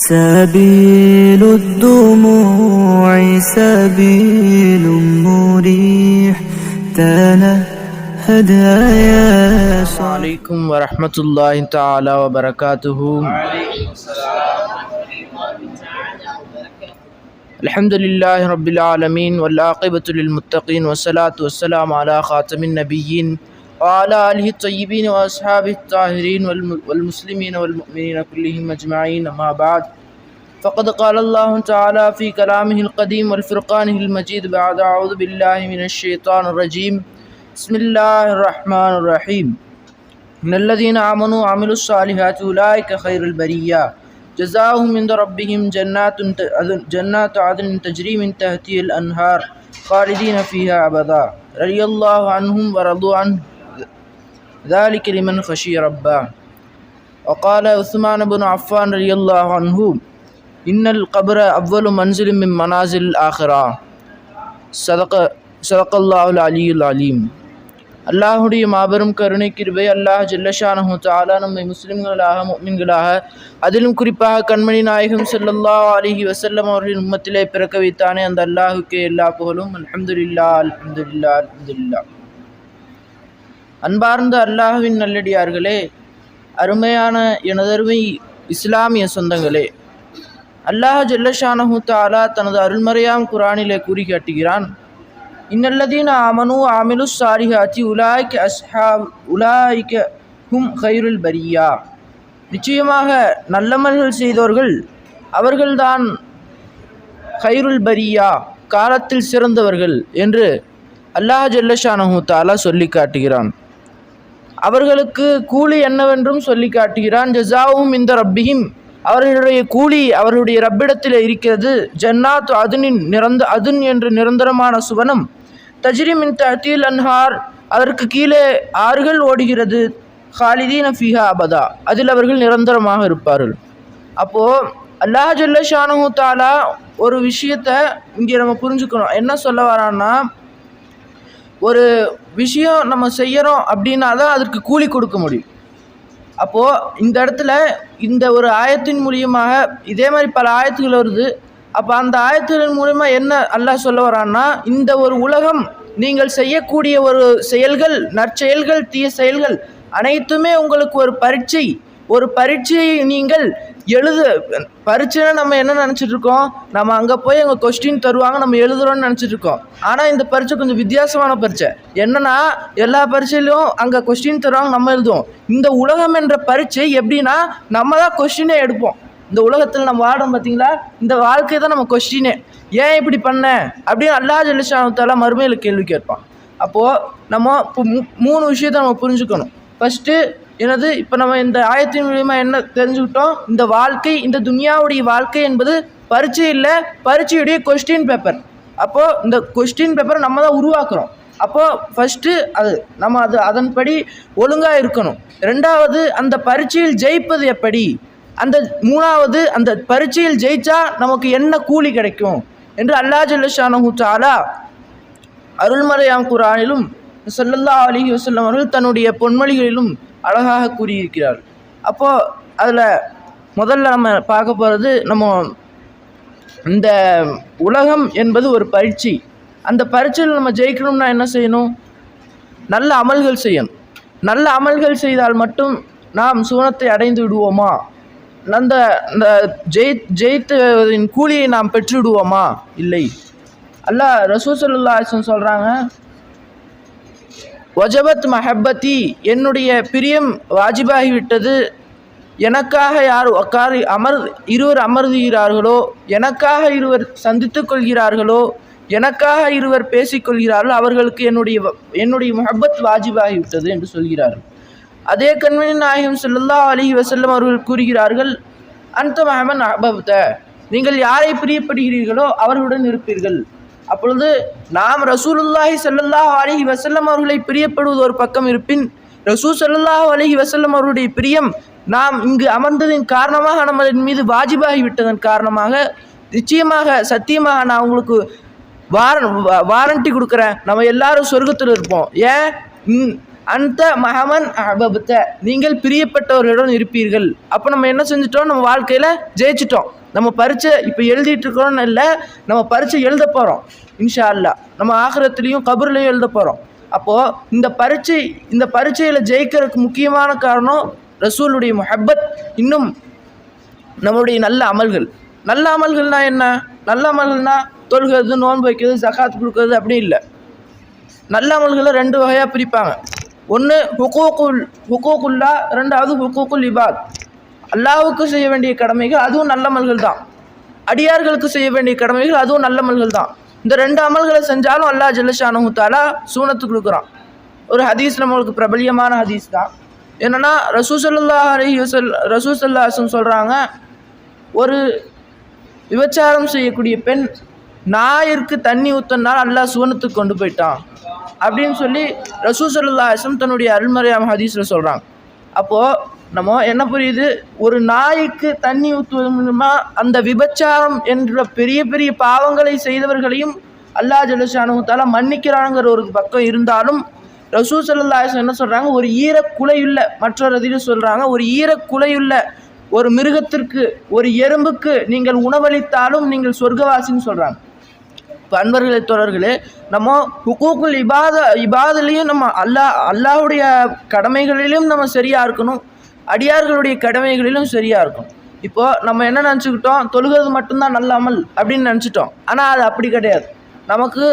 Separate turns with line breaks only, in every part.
سبيل الدموع سبيل مريح تنهد يا
السلام عليكم ورحمة الله تعالى وبركاته. الحمد لله رب العالمين والعاقبة للمتقين والصلاة والسلام على خاتم النبيين وعلى آله الطيبين وأصحابه الطاهرين والمسلمين والمؤمنين كلهم أجمعين. أما بعد، فقد قال الله تعالى في كلامه القديم والفرقانه المجيد بعد أعوذ بالله من الشيطان الرجيم. بسم الله الرحمن الرحيم. إن الذين آمنوا وعملوا الصالحات أولئك خير البرية جزاؤهم عند ربهم جنات عدن تجري من تحتها الأنهار خالدين فيها أبدا رضي الله عنهم ورضوا عنه ذلك لمن خشي ربه. وقال عثمان بن عفان رضي الله عنه إن القبر أول منزل من منازل الآخرة. صدق الله العلي العليم. அல்லாஹுடைய மாபெரும் கருணை கிருபை அல்லாஹ் ஜல்லஷானஹு தஆலா நம்மை முஸ்லிம்களாக முஃமின்களாக அதிலும் குறிப்பாக கண்மணி நாயகம் ஸல்லல்லாஹு அலைஹி வஸல்லம் அவர்களின் உம்மத்திலே பிறக்க வைத்தானே அந்த அல்லாஹுக்கே எல்லா புகழும். அல்ஹம்துலில்லாஹ் அல்ஹம்துலில்லாஹ் அல்ஹம்துலில்லாஹ். அன்பார்ந்த அல்லாஹ்வின் நல்லடியார்களே, அருமையான எனதருமை இஸ்லாமிய சொந்தங்களே, அல்லாஹ் ஜல்லஷானஹு தஆலா தனது அருள்மறையாம் குர்ஆனிலே கூறி காட்டுகிறான், இன்னல்லதீன ஆமனு ஆமிலு ஸாலிஹாத்தி உலாயிக ஹும் கைருல் பரியா. நிச்சயமாக நல்லமல்கள் செய்தவர்கள் அவர்கள்தான் கைருல் பரியா, காலத்தில் சிறந்தவர்கள் என்று அல்லாஹ் ஜல்லஷானஹு தஆலா சொல்லி காட்டுகிறான். அவர்களுக்கு கூலி என்னவென்றும் சொல்லி காட்டுகிறான். ஜஸாவுஹும் இந்த ரப்பிஹிம், அவர்களுடைய கூலி அவர்களுடைய ரப்பிடத்தில் இருக்கிறது. ஜன்னாத் அதுன் என்ற நிரந்தரமான சுவனம். தஜ்ரி மின் தஹ்தில் அன்ஹார், அதற்கு கீழே ஆறுகள் ஓடுகிறது. ஹாலிதீன ஃபீஹா அபதா, அதில் அவர்கள் நிரந்தரமாக இருப்பார்கள். அப்போது அல்லாஹ் ஜல்லஷானஹு தஆலா ஒரு விஷயத்தை இங்கே நம்ம புரிஞ்சுக்கணும். என்ன சொல்ல வரான்னா, ஒரு விஷயம் நம்ம செய்கிறோம் அப்படின்னா தான் அதற்கு கூலி கொடுக்க முடியும். அப்போது இந்த இடத்துல இந்த ஒரு ஆயத்தின் மூலியமாக இதே மாதிரி பல ஆயத்துகள் வருது. அப்போ அந்த ஆயத்துகளின் மூலிமா என்ன அல்லாஹ் சொல்ல வரான்னா, இந்த ஒரு உலகம் நீங்கள் செய்யக்கூடிய ஒரு செயல்கள், நற்செயல்கள், தீய செயல்கள் அனைத்துமே உங்களுக்கு ஒரு பரீட்சையை நீங்கள் பரீட்சைன்னா நம்ம என்ன நினச்சிட்டு இருக்கோம், நம்ம அங்கே போய் அங்கே கொஸ்டின் தருவாங்க, நம்ம எழுதுறோன்னு நினச்சிட்டு இருக்கோம். ஆனால் இந்த பரீட்சை கொஞ்சம் வித்தியாசமான பரீட்சை. என்னன்னா, எல்லா பரீட்சையிலும் அங்கே கொஸ்டின் தருவாங்க, நம்ம எழுதுவோம். இந்த உலகம் என்ற பரீட்சை எப்படின்னா, நம்ம தான் கொஸ்டினே எடுப்போம். இந்த உலகத்தில் நம்ம வாடும் பார்த்தீங்களா, இந்த வாழ்க்கை தான் நம்ம கொஸ்டினே. ஏன் இப்படி பண்ண அப்படின்னு அல்லாஹ் ஜல்லஷானஹு தஆலா மறுமையில் கேள்வி கேட்பான். அப்போது நம்ம இப்போ 3 விஷயத்தை நம்ம புரிஞ்சுக்கணும். ஃபஸ்ட்டு என்னது, இப்போ நம்ம இந்த ஆயத்தின் மூலிமா என்ன தெரிஞ்சுக்கிட்டோம், இந்த வாழ்க்கை, இந்த துனியாவுடைய வாழ்க்கை என்பது பரீட்சை இல்லை, பரீட்சையுடைய கொஸ்டின் பேப்பர். அப்போது இந்த கொஸ்டின் பேப்பரை நம்ம தான் உருவாக்குறோம். அப்போது ஃபஸ்ட்டு நம்ம அதன்படி ஒழுங்காக இருக்கணும். ரெண்டாவது, அந்த பரீட்சையில் ஜெயிப்பது எப்படி, மூணாவது, அந்த பரீட்சையில் ஜெயிச்சா நமக்கு என்ன கூலி கிடைக்கும் என்று அல்லாஹ் ஜல்லஷானஹு தஆலா அருள்மறையாம் குர்ஆனிலும் ஸல்லல்லாஹு அலைஹி வஸல்லம் அவர்கள் தன்னுடைய பொன்மொழிகளிலும் அழகாக கூறியிருக்கிறார். அப்போது அதில் முதல்ல நம்ம பார்க்க போகிறது, நம்ம இந்த உலகம் என்பது ஒரு பரீட்சை. அந்த பரீட்சையில் நம்ம ஜெயிக்கணும்னா என்ன செய்யணும், நல்ல அமல்கள் செய்யணும். நல்ல அமல்கள் செய்தால் மட்டும் நாம் சுவனத்தை அடைந்து விடுவோமா, அந்த ஜெயித்ததின் கூலியை நாம் பெற்று விடுவோமா? இல்லை. அல்லாஹ் ரசூல் ஸல்லல்லாஹு அலைஹி வஸல்லம் சொல்கிறாங்க, வஜபத் மஹப்பத்தி, என்னுடைய பிரியம் வாஜிபாகிவிட்டது. எனக்காக யார் இருவர் அமர்கிறார்களோ, எனக்காக இருவர் சந்தித்து கொள்கிறார்களோ, எனக்காக இருவர் பேசிக்கொள்கிறார்களோ, அவர்களுக்கு என்னுடைய மஹப்பத் வாஜிபாகிவிட்டது என்று சொல்கிறார்கள். அதே கண்மணி நாயகம் ஸல்லல்லாஹு அலைஹி வஸல்லம் அவர்கள் கூறுகிறார்கள், அன்த மஹமன் அஹ்பப்த, நீங்கள் யாரை பிரியப்படுகிறீர்களோ அவர்களுடன் இருப்பீர்கள். அப்பொழுது நாம் ரசூலுல்லாஹி ஸல்லல்லாஹு அலைஹி வஸல்லம் அவர்களை பிரியப்படுவது ஒரு பக்கம் இருப்பின், ரசூல் ஸல்லல்லாஹு அலைஹி வஸல்லம் அவருடைய பிரியம் நாம் இங்கு அமர்ந்ததின் காரணமாக, நம்மளின் மீது வாஜிபாகி விட்டதன் காரணமாக, நிச்சயமாக சத்தியமாக நான் உங்களுக்கு வாரண்டி கொடுக்குறேன், நம்ம எல்லாரும் சொர்க்கத்தில் இருப்போம். ஏன் அந்த மஹமன் அஹபப்த, நீங்கள் பிரியப்பட்டவர்களுடன் இருப்பீர்கள். அப்போ நம்ம என்ன செஞ்சிட்டோம்? நம்ம வாழ்க்கையில் ஜெயிச்சிட்டோம். நம்ம பரீட்சை இப்போ எழுதிட்டு இருக்கிறோன்னு இல்லை, நம்ம பரீட்சை எழுத போகிறோம் இன்ஷா அல்லாஹ். நம்ம ஆகிரத்துலேயும் கபர்லையும் எழுத போகிறோம். அப்போது இந்த பரீட்சையில் ஜெயிக்கிறதுக்கு முக்கியமான காரணம் ரசூலுடைய முஹப்பத், இன்னும் நம்மளுடைய நல்ல அமல்கள்னால் என்ன? நல்ல அமல்கள்னால் தொழுகிறது, நோன்பு வைக்கிறது, ஜகாத் கொடுக்கறது அப்படி இல்லை. நல்ல அமல்களை 2 வகையாக பிரிப்பாங்க. ஒன்று ஹுக்கூக்குல்லா, ரெண்டாவது ஹுக்கூக்குல் இபாத். அல்லாஹ்வுக்கு செய்ய வேண்டிய கடமைகள், அதுவும் நல்ல அமல்கள் தான். அடியார்களுக்கு செய்ய வேண்டிய கடமைகள், அதுவும் நல்ல அமல்கள் தான். இந்த 2 அமல்களை செஞ்சாலும் அல்லாஹ் ஜல்லஷானஹு தஆலா சூனத்து கொடுக்குறான். ஒரு ஹதீஸ் நம்மளுக்கு பிரபல்யமான ஹதீஸ் தான். என்னென்னா ரசூல் ஸல்லல்லாஹு அலைஹி வஸல்லம் சொல்கிறாங்க, ஒரு விபச்சாரம் செய்யக்கூடிய பெண் நாயிற்கு தண்ணி ஊற்றினால் அல்லாஹ் சூனத்துக்கு கொண்டு போயிட்டான் அப்படின்னு சொல்லி ரசூல் ஸல்லல்லாஹு அலைஹி வஸல்லம் தன்னுடைய அருள்மறையான ஹதீஸில் சொல்கிறாங்க. அப்போது நம்ம என்ன புரியுது? ஒரு நாய்க்கு தண்ணி ஊற்றுவது மூலமா அந்த விபச்சாரம் என்ற பெரிய பெரிய பாவங்களை செய்தவர்களையும் அல்லாஹ் ஜல்லஷானஹு தஆலா மன்னிக்கிறாங்கிற ஒரு பக்கம் இருந்தாலும், ரசூல் ஸல்லல்லாஹு அலைஹி வஸல்லம் என்ன சொல்கிறாங்க? ஒரு ஈரக்குலையுள்ள, மற்றொரு அதில் சொல்கிறாங்க, ஒரு ஈரக்குலையுள்ள ஒரு மிருகத்திற்கு, ஒரு எறும்புக்கு நீங்கள் உணவளித்தாலும் நீங்கள் சொர்க்கவாசின்னு சொல்கிறாங்க. இப்போ அன்பர்களே, தோழர்களே, நம்ம ஹுக்கூக்குல் இபாதிலையும் நம்ம அல்லாஹ்வுடைய கடமைகளிலும் நம்ம சரியாக இருக்கணும், அடியார்களுடைய கடமைகளிலும் சரியாக இருக்கணும். இப்போது நம்ம என்ன நினச்சிக்கிட்டோம்? தொழுகிறது மட்டும்தான் நல்ல அமல் அப்படின்னு நினச்சிட்டோம். ஆனால் அது அப்படி கிடையாது. நமக்கு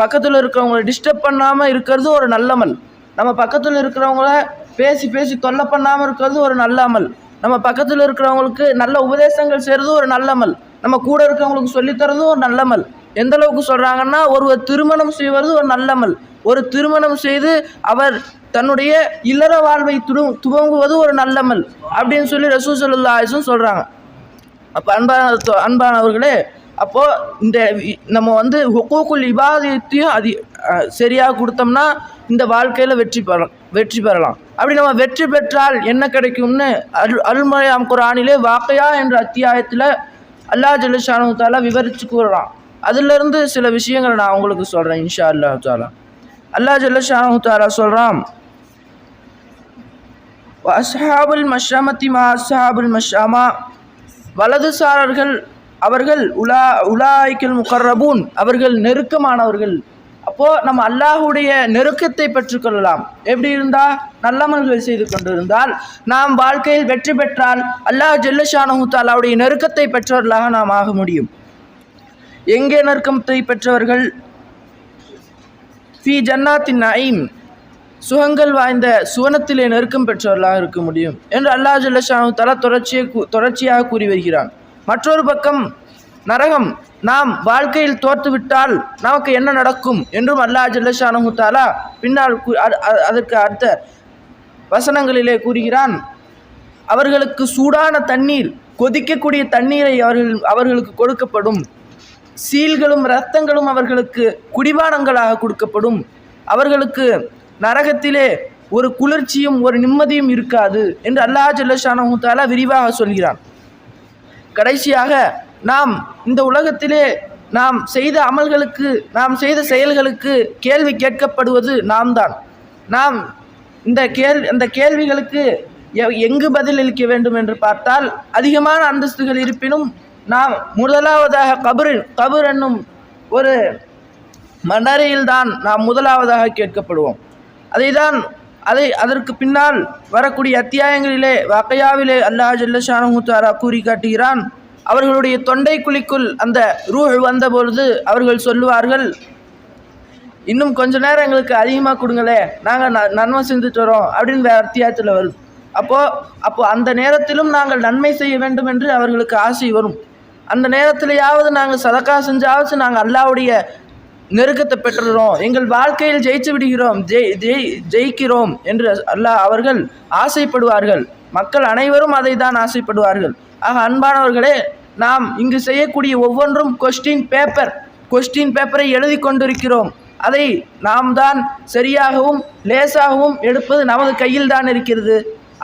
பக்கத்தில் இருக்கிறவங்கள டிஸ்டர்ப் பண்ணாமல் இருக்கிறது ஒரு நல்ல அமல். நம்ம பக்கத்தில் இருக்கிறவங்கள பேசி தொல்லை பண்ணாமல் இருக்கிறது ஒரு நல்ல அமல். நம்ம பக்கத்தில் இருக்கிறவங்களுக்கு நல்ல உபதேசங்கள் செய்கிறது ஒரு நல்ல அமல். நம்ம கூட இருக்கிறவங்களுக்கு சொல்லித்தரதும் ஒரு நல்ல அமல். எந்த அளவுக்கு சொல்கிறாங்கன்னா, ஒருவர் திருமணம் செய்வது ஒரு நல்ல அமல். ஒரு திருமணம் செய்து அவர் தன்னுடைய இல்லற வாழ்வை துவங்குவது ஒரு நல்ல அமல் அப்படின்னு சொல்லி ரசூல் ஸல்லல்லாஹு அலைஹி வஸல்லம் சொல்கிறாங்க. அப்போ அன்பானவர்களே, அப்போது இந்த நம்ம ஹுக்கூக்குல் இபாதத்தையும் அது சரியாக கொடுத்தோம்னா இந்த வாழ்க்கையில் வெற்றி பெறலாம். அப்படி நம்ம வெற்றி பெற்றால் என்ன கிடைக்கும்னு அருள்மறையாம் குர்ஆனிலே வாக்கையா என்ற அத்தியாயத்தில் அல்லாஹ் ஜல்லஷானஹு தஆலா விவரித்து கூறலாம். அதிலிருந்து சில விஷயங்களை நான் உங்களுக்கு சொல்கிறேன் இன்ஷா அல்லாஹ் தஆலா. அல்லாஹ் ஜல்லஷானஹு தஆலா சொல்கிறான், அஸ்ஹாபுல் மஷ்அமத்தி மா அஸ்ஹாபுல் மஷ்அமா, வலதுசாரர்கள் அவர்கள் உலாய்க்கல் முகர்ரபூன், அவர்கள் நெருக்கமானவர்கள். அப்போது நம்ம அல்லாஹுடைய நெருக்கத்தை பெற்றுக்கொள்ளலாம். எப்படி இருந்தால்? நல்லமல்கள் செய்து கொண்டிருந்தால், நாம் வாழ்க்கையில் வெற்றி பெற்றால் அல்லாஹ் ஜல்லஷானஹு தஆலாவுடைய நெருக்கத்தை பெற்றவர்களாக நாம் ஆக முடியும். எங்கே நெருக்கத்தை பெற்றவர்கள்? ஃபி ஜன்னாத்தின் நஈம், சுகங்கள் வாய்ந்த சுவனத்திலே நெருக்கம் பெற்றவர்களாக இருக்க முடியும் என்று அல்லாஹ் ஜல்லஷானஹு தஆலா தொடர்ச்சியாக கூறி வருகிறான். மற்றொரு பக்கம் நரகம், நாம் வாழ்க்கையில் தோற்றுவிட்டால் நமக்கு என்ன நடக்கும் என்றும் அல்லாஹ் ஜல்லஷானஹு தஆலா பின்னால் அதற்கு அடுத்த வசனங்களிலே கூறுகிறான். அவர்களுக்கு சூடான தண்ணீர், கொதிக்கக்கூடிய தண்ணீரை அவர்களுக்கு கொடுக்கப்படும். சீல்களும் இரத்தங்களும் அவர்களுக்கு குடிபானங்களாக கொடுக்கப்படும். அவர்களுக்கு நரகத்திலே ஒரு குளிர்ச்சியும் ஒரு நிம்மதியும் இருக்காது என்று அல்லாஹ் ஜல்லஷானஹு தஆலா விரிவாக சொல்கிறான். கடைசியாக நாம் இந்த உலகத்திலே நாம் செய்த அமல்களுக்கு, நாம் செய்த செயல்களுக்கு கேள்வி கேட்கப்படுவது நாம் தான். நாம் அந்த கேள்விகளுக்கு எங்கு பதிலளிக்க வேண்டும் என்று பார்த்தால், அதிகமான அந்தஸ்துகள் இருப்பினும் நாம் முதலாவதாக கபர் என்னும் ஒரு மன்னரையில்தான் நாம் முதலாவதாக கேட்கப்படுவோம். அதற்கு பின்னால் வரக்கூடிய அத்தியாயங்களிலே வாக்கையாவிலே அல்லாஹ் ஜல்லஷானஹு தஆலா கூறி காட்டுகிறான். அவர்களுடைய தொண்டை குழிக்குள் அந்த ரூஹ் வந்தபொழுது அவர்கள் சொல்லுவார்கள், இன்னும் கொஞ்ச நேரம் எங்களுக்கு அதிகமாக கொடுங்களே, நாங்கள் நன்மை செஞ்சுட்டு வரோம் அப்படின்னு அத்தியாயத்தில் வருது. அப்போ அந்த நேரத்திலும் நாங்கள் நன்மை செய்ய வேண்டும் என்று அவர்களுக்கு ஆசை வரும். அந்த நேரத்திலேயாவது நாங்கள் சதக்கா செஞ்சாவது நாங்கள் அல்லாஹ்வுடைய நெருக்கத்தை பெற்றுறோம், எங்கள் வாழ்க்கையில் ஜெயிச்சு விடுகிறோம், ஜெயிக்கிறோம் என்று அவர்கள் ஆசைப்படுவார்கள். மக்கள் அனைவரும் அதை தான் ஆசைப்படுவார்கள். ஆக அன்பானவர்களே, நாம் இங்கு செய்யக்கூடிய ஒவ்வொன்றும் கொஸ்டின் பேப்பரை எழுதி கொண்டிருக்கிறோம். அதை நாம் தான் சரியாகவும் லேசாகவும் எடுப்பது நமது கையில் தான் இருக்கிறது.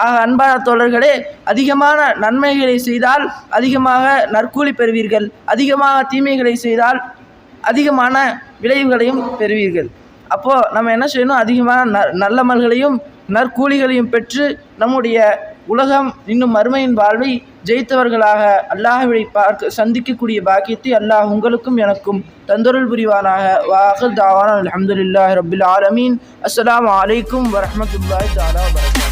ஆக அன்பான தோழர்களே, அதிகமான நன்மைகளை செய்தால் அதிகமாக நற்கூலி பெறுவீர்கள், அதிகமாக தீமைகளை செய்தால் அதிகமான விளைவுகளையும் பெறுவீர்கள். அப்போது நம்ம என்ன செய்யணும், அதிகமான நல்லமல்களையும் நற்கூலிகளையும் பெற்று நம்முடைய உலகம் இன்னும் மறுமையின் வாழ்வை ஜெயித்தவர்களாக அல்லாஹ்வை சந்திக்கக்கூடிய பாக்கியத்தை அல்லாஹ் உங்களுக்கும் எனக்கும் தந்தொருள் புரிவானாக. வாஹிர் தாவானா அல்ஹம்துலில்லாஹி ரப்பில் ஆலமீன். அஸ்ஸலாமு அலைக்கும் வரஹ்மத்துல்லாஹி தஆலா வபரகாத்துஹு.